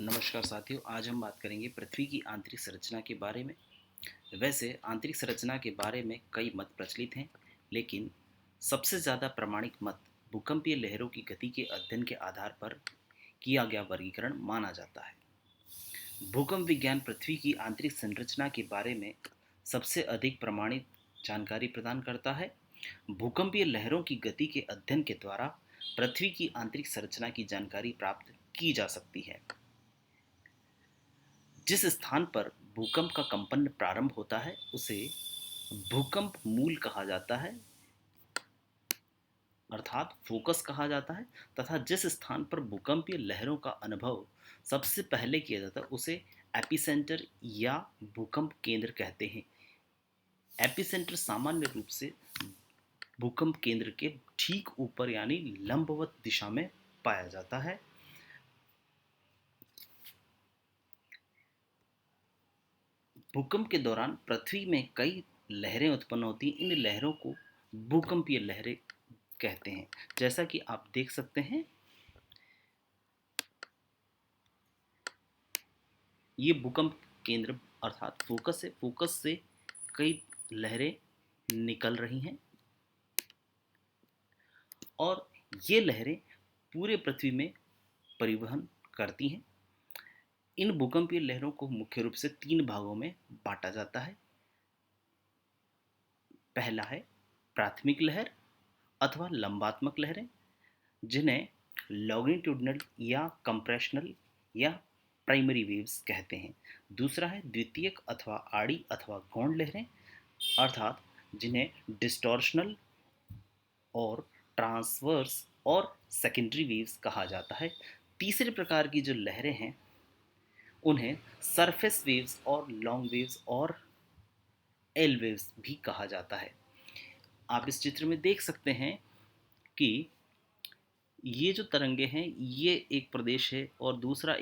नमस्कार साथियों, आज हम बात करेंगे पृथ्वी की आंतरिक संरचना के बारे में। वैसे आंतरिक संरचना के बारे में कई मत प्रचलित हैं, लेकिन सबसे ज़्यादा प्रामाणिक मत भूकंपीय लहरों की गति के अध्ययन के आधार पर किया गया वर्गीकरण माना जाता है। भूकंप विज्ञान पृथ्वी की आंतरिक संरचना के बारे में सबसे अधिक प्रमाणित जानकारी प्रदान करता है। भूकंपीय लहरों की गति के अध्ययन के द्वारा पृथ्वी की आंतरिक संरचना की जानकारी प्राप्त की जा सकती है। जिस स्थान पर भूकंप का कंपन प्रारंभ होता है उसे भूकंप मूल कहा जाता है, अर्थात फोकस कहा जाता है, तथा जिस स्थान पर भूकंपीय लहरों का अनुभव सबसे पहले किया जाता है उसे एपिसेंटर या भूकंप केंद्र कहते हैं। एपिसेंटर सामान्य रूप से भूकंप केंद्र के ठीक ऊपर यानी लंबवत दिशा में पाया जाता है। भूकंप के दौरान पृथ्वी में कई लहरें उत्पन्न होती हैं। इन लहरों को भूकंपीय लहरें कहते हैं। जैसा कि आप देख सकते हैं, ये भूकंप केंद्र अर्थात फोकस है। फोकस से कई लहरें निकल रही हैं और ये लहरें पूरे पृथ्वी में परिवहन करती हैं। इन भूकंपीय लहरों को मुख्य रूप से तीन भागों में बांटा जाता है। पहला है प्राथमिक लहर अथवा लंबात्मक लहरें, जिन्हें लॉन्गिट्यूडनल या कंप्रेशनल या प्राइमरी वेव्स कहते हैं। दूसरा है द्वितीयक अथवा आड़ी अथवा गौण लहरें, अर्थात जिन्हें डिस्टॉर्शनल और ट्रांसवर्स और सेकेंडरी वेव्स कहा जाता है। तीसरे प्रकार की जो लहरें हैं उन्हें सरफेस वेव्स और लॉन्ग वेव्स और एल वेव्स भी कहा जाता है। आप इस चित्र में देख सकते हैं कि ये जो तरंगे हैं ये एक प्रदेश है और दूसरा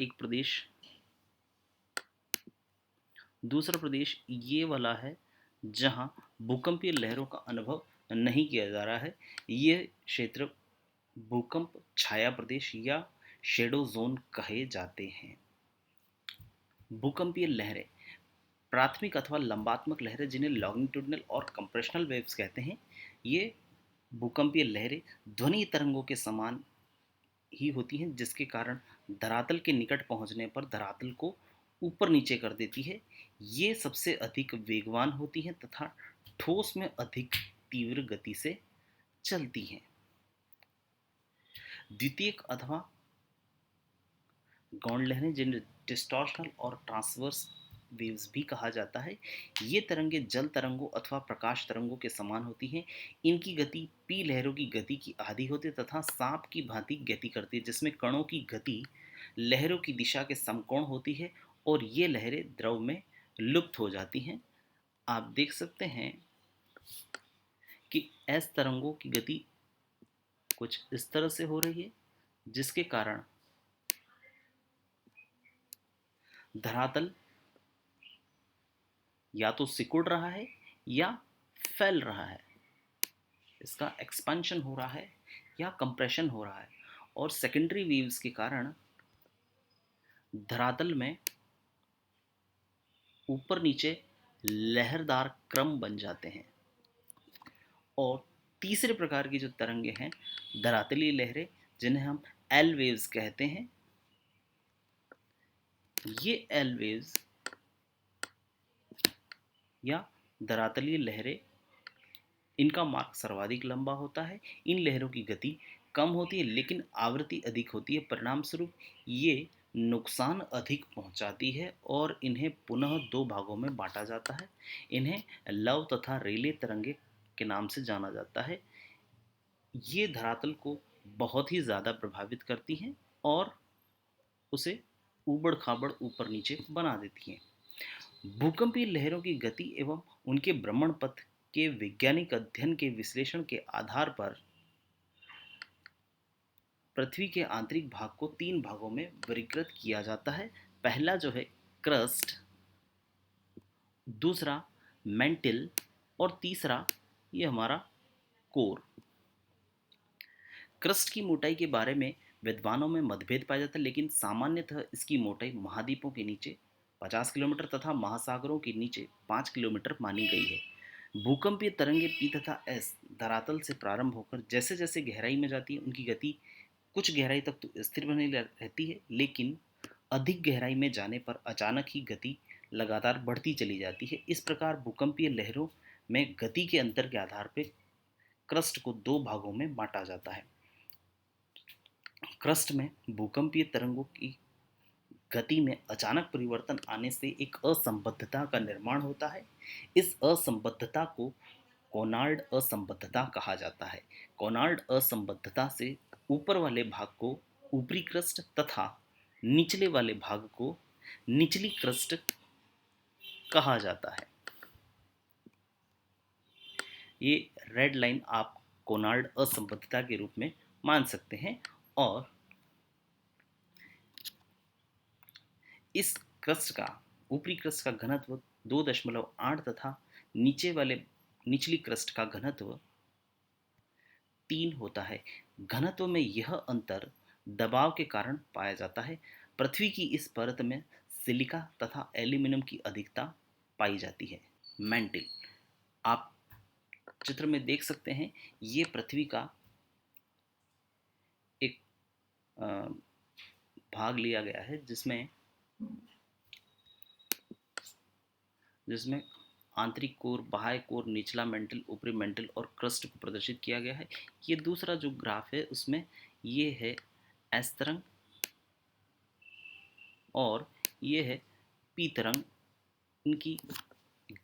प्रदेश ये वाला है जहां भूकंपीय लहरों का अनुभव नहीं किया जा रहा है। ये क्षेत्र भूकंप छाया प्रदेश या शेडो जोन कहे जाते हैं। भूकंपीय लहरें प्राथमिक अथवा लंबात्मक लहरें, जिन्हें लॉन्गिट्यूडनल और कंप्रेशनल वेव्स कहते हैं, ये भूकंपीय लहरें ध्वनि तरंगों के समान ही होती हैं, जिसके कारण धरातल के निकट पहुंचने पर धरातल को ऊपर नीचे कर देती है। ये सबसे अधिक वेगवान होती हैं तथा ठोस में अधिक तीव्र गति से चलती हैं। द्वितीयक अथवा गौण लहरें, जिन्हें डिस्टॉर्शनल और ट्रांसवर्स वेव्स भी कहा जाता है, ये तरंगे जल तरंगों अथवा प्रकाश तरंगों के समान होती हैं। इनकी गति पी लहरों की गति की आधी होती है तथा सांप की भांति गति करती है, जिसमें कणों की गति लहरों की दिशा के समकोण होती है और ये लहरें द्रव में लुप्त हो जाती हैं। आप देख सकते हैं कि एस तरंगों की गति कुछ इस तरह से हो रही है, जिसके कारण धरातल या तो सिकुड़ रहा है या फैल रहा है, इसका एक्सपेंशन हो रहा है या कंप्रेशन हो रहा है। और सेकेंडरी वेव्स के कारण धरातल में ऊपर नीचे लहरदार क्रम बन जाते हैं। और तीसरे प्रकार की जो तरंगे हैं धरातलीय लहरें, जिन्हें हम एल वेव्स कहते हैं, ये एल वेव्स या धरातलीय लहरें, इनका मार्ग सर्वाधिक लंबा होता है। इन लहरों की गति कम होती है लेकिन आवृत्ति अधिक होती है। परिणाम स्वरूप ये नुकसान अधिक पहुंचाती है और इन्हें पुनः दो भागों में बांटा जाता है। इन्हें लव तथा रेले तरंगे के नाम से जाना जाता है। ये धरातल को बहुत ही ज़्यादा प्रभावित करती हैं और उसे ऊबड़ खाबड़ ऊपर नीचे बना देती हैं। भूकंपीय लहरों की गति एवं उनके भ्रमण पथ के वैज्ञानिक अध्ययन के विश्लेषण के आधार पर पृथ्वी के आंतरिक भाग को तीन भागों में वर्गीकृत किया जाता है। पहला जो है क्रस्ट, दूसरा मेंटिल और तीसरा ये हमारा कोर। क्रस्ट की मोटाई के बारे में विद्वानों में मतभेद पाया जाता है, लेकिन सामान्यतः इसकी मोटाई महाद्वीपों के नीचे 50 किलोमीटर तथा महासागरों के नीचे 5 किलोमीटर मानी गई है। भूकंपीय तरंगे पी तथा एस धरातल से प्रारंभ होकर जैसे जैसे गहराई में जाती है, उनकी गति कुछ गहराई तक तो स्थिर बनी रहती है, लेकिन अधिक गहराई में जाने पर अचानक ही गति लगातार बढ़ती चली जाती है। इस प्रकार भूकंपीय लहरों में गति के अंतर के आधार पर क्रस्ट को दो भागों में बांटा जाता है। क्रस्ट में भूकंपीय तरंगों की गति में अचानक परिवर्तन आने से एक असंबद्धता का निर्माण होता है। इस असंबद्धता को कोनार्ड असंबद्धता कहा जाता है। कोनार्ड असंबद्धता से ऊपर वाले भाग को ऊपरी क्रस्ट तथा निचले वाले भाग को निचली क्रस्ट कहा जाता है। ये रेड लाइन आप कोनार्ड असंबद्धता के रूप में मान सकते हैं। और इस क्रस्ट का ऊपरी क्रस्ट का घनत्व 2.8 तथा निचली क्रस्ट का घनत्व 3 होता है। घनत्व में यह अंतर दबाव के कारण पाया जाता है। पृथ्वी की इस परत में सिलिका तथा एल्यूमिनियम की अधिकता पाई जाती है। मेंटिल, आप चित्र में देख सकते हैं, ये पृथ्वी का एक भाग लिया गया है जिसमें आंतरिक कोर, बाह्य कोर, निचला मेंटल, ऊपरी मेंटल और क्रस्ट को प्रदर्शित किया गया है। ये दूसरा जो ग्राफ है उसमें ये है एस तरंग और ये है पी तरंग। इनकी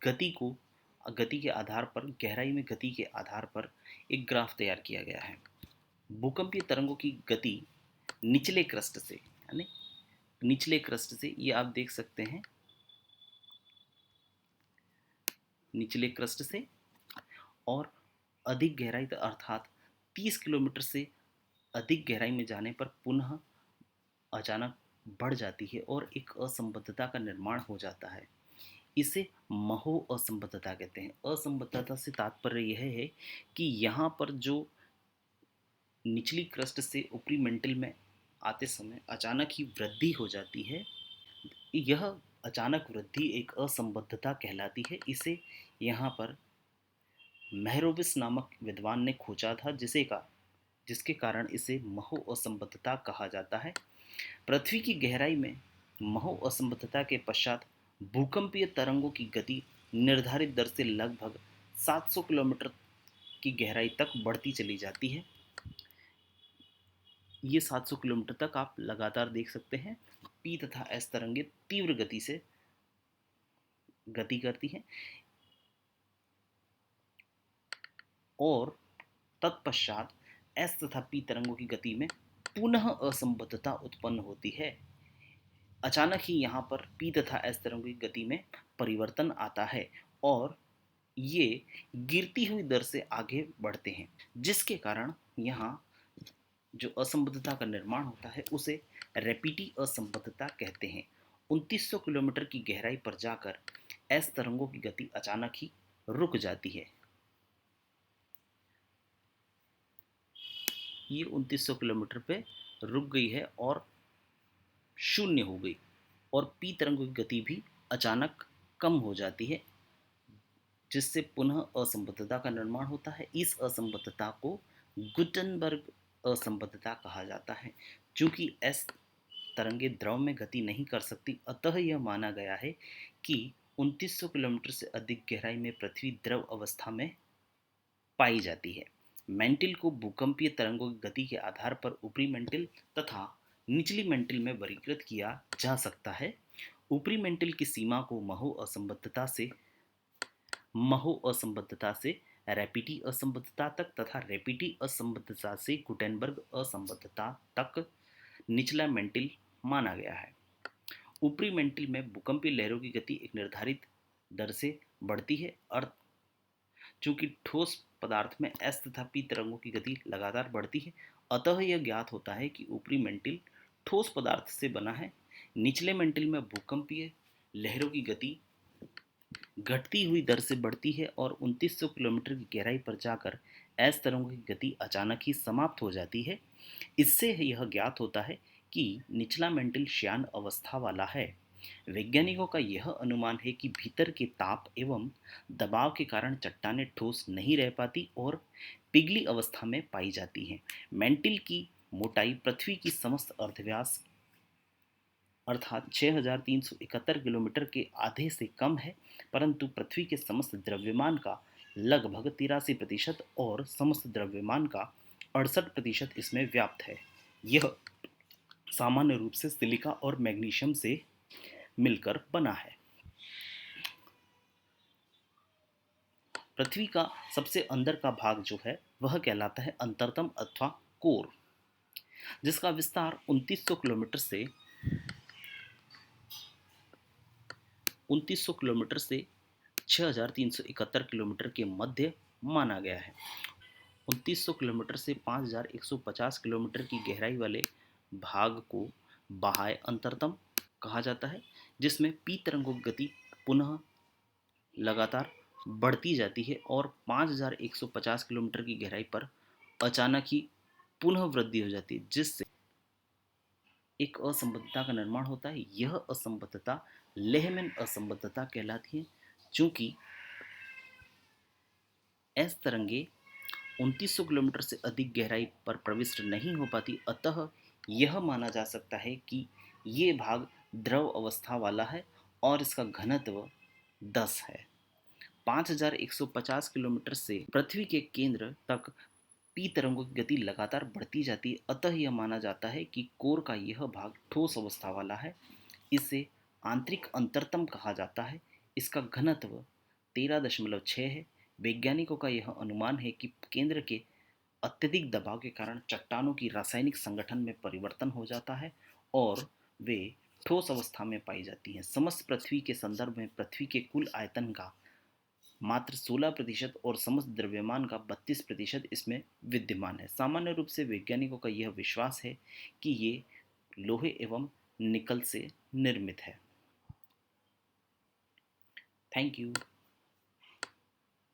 गति के आधार पर, गहराई में गति के आधार पर एक ग्राफ तैयार किया गया है। भूकंपीय तरंगों की गति निचले क्रस्ट से, यानी निचले क्रस्ट से, ये आप देख सकते हैं, निचले क्रस्ट से और अधिक गहराई अर्थात 30 किलोमीटर से अधिक गहराई में जाने पर पुनः अचानक बढ़ जाती है और एक असंबद्धता का निर्माण हो जाता है। इसे महो असंबद्धता कहते हैं। असंबद्धता से तात्पर्य यह है कि यहाँ पर जो निचली क्रस्ट से ऊपरी मेंटल में आते समय अचानक ही वृद्धि हो जाती है, यह अचानक वृद्धि एक असंबद्धता कहलाती है। इसे यहाँ पर मेहरोविस नामक विद्वान ने खोजा था, जिसके कारण इसे महो असंबद्धता कहा जाता है। पृथ्वी की गहराई में महो असंबद्धता के पश्चात भूकंपीय तरंगों की गति निर्धारित दर से लगभग 700 किलोमीटर की गहराई तक बढ़ती चली जाती है। ये 700 किलोमीटर तक आप लगातार देख सकते हैं। पी तथा एस तरंगे तीव्र गति से गति करती हैं और तत्पश्चात एस तथा पी तरंगों की गति में पुनः असंबद्धता उत्पन्न होती है। अचानक ही यहाँ पर पी तथा एस तरंगों की गति में परिवर्तन आता है और ये गिरती हुई दर से आगे बढ़ते हैं, जिसके कारण यहाँ जो असंबद्धता का निर्माण होता है उसे रैपिडी असंबद्धता कहते हैं। 2900 किलोमीटर की गहराई पर जाकर एस तरंगों की गति अचानक ही रुक जाती है। ये 2900 किलोमीटर पे रुक गई है और शून्य हो गई और पी तरंगों की गति भी अचानक कम हो जाती है, जिससे पुनः असंबद्धता का निर्माण होता है। इस असंबद्धता को गुटेनबर्ग असंबद्धता कहा जाता है। चूंकि एस तरंगे द्रव में गति नहीं कर सकती, अतः यह माना गया है कि 2900 किलोमीटर से अधिक गहराई में पृथ्वी द्रव अवस्था में पाई जाती है। मेंटिल को भूकंपीय तरंगों की गति के आधार पर ऊपरी मेंटिल तथा निचली मेंटिल में वर्गीकृत किया जा सकता है। ऊपरी मेंटिल की सीमा को महो असंबद्धता से रैपिडी असंबद्धता तक तथा रैपिडी असंबद्धता से गुटेनबर्ग असंबद्धता तक निचला मेंटिल माना गया है। ऊपरी मेंटिल में भूकंपीय लहरों की गति एक निर्धारित दर से बढ़ती है और चूंकि ठोस पदार्थ में एस तथा पी तरंगों की गति लगातार बढ़ती है, अतः यह ज्ञात होता है कि ऊपरी मेंटिल ठोस पदार्थ से बना है। निचले मेंटिल में भूकंपीय लहरों की गति घटती हुई दर से बढ़ती है और 2900 किलोमीटर की गहराई पर जाकर एस तरंगों की गति अचानक ही समाप्त हो जाती है। इससे यह ज्ञात होता है कि निचला मेंटल श्यान अवस्था वाला है। वैज्ञानिकों का यह अनुमान है कि भीतर के ताप एवं दबाव के कारण चट्टानें ठोस नहीं रह पाती और पिघली अवस्था में पाई जाती हैं। मेंटल की मोटाई पृथ्वी की समस्त अर्धव्यास अर्थात 6371 किलोमीटर के आधे से कम है, परंतु पृथ्वी के समस्त द्रव्यमान का लगभग 83% और समस्त द्रव्यमान का 68% इसमें व्याप्त है। यह सामान्य रूप से सिलिका और मैग्नीशियम से मिलकर बना है। पृथ्वी का सबसे अंदर का भाग जो है वह कहलाता है अंतरतम अथवा कोर, जिसका विस्तार 2900 किलोमीटर से 6371 किलोमीटर के मध्य माना गया है। 2900 किलोमीटर से 5150 किलोमीटर की गहराई वाले भाग को बाह्य अंतरतम कहा जाता है, जिसमें पी तरंगों की गति पुनः लगातार बढ़ती जाती है और 5150 किलोमीटर की गहराई पर अचानक ही पुनः वृद्धि हो जाती है, जिससे एक असंबद्धता का निर्माण होता है। यह असंबद्धता लेहमैन असंबद्धता कहलाती है। चूंकि एस तरंगे 2900 किलोमीटर से अधिक गहराई पर प्रविष्ट नहीं हो पाती, अतः यह माना जा सकता है कि ये भाग द्रव अवस्था वाला है और इसका घनत्व 10 है। 5150 किलोमीटर से पृथ्वी के केंद्र तक पी तरंगों की गति लगातार बढ़ती जाती है, अतः यह माना जाता है कि कोर का यह भाग ठोस अवस्था वाला है। इसे आंतरिक अंतरतम कहा जाता है। इसका घनत्व 13.6 है। वैज्ञानिकों का यह अनुमान है कि केंद्र के अत्यधिक दबाव के कारण चट्टानों की रासायनिक संगठन में परिवर्तन हो जाता है और वे ठोस अवस्था में पाई जाती हैं। समस्त पृथ्वी के संदर्भ में पृथ्वी के कुल आयतन का मात्र 16% और समस्त द्रव्यमान का 32% इसमें विद्यमान है। सामान्य रूप से वैज्ञानिकों का यह विश्वास है कि ये लोहे एवं निकल से निर्मित है। Thank you.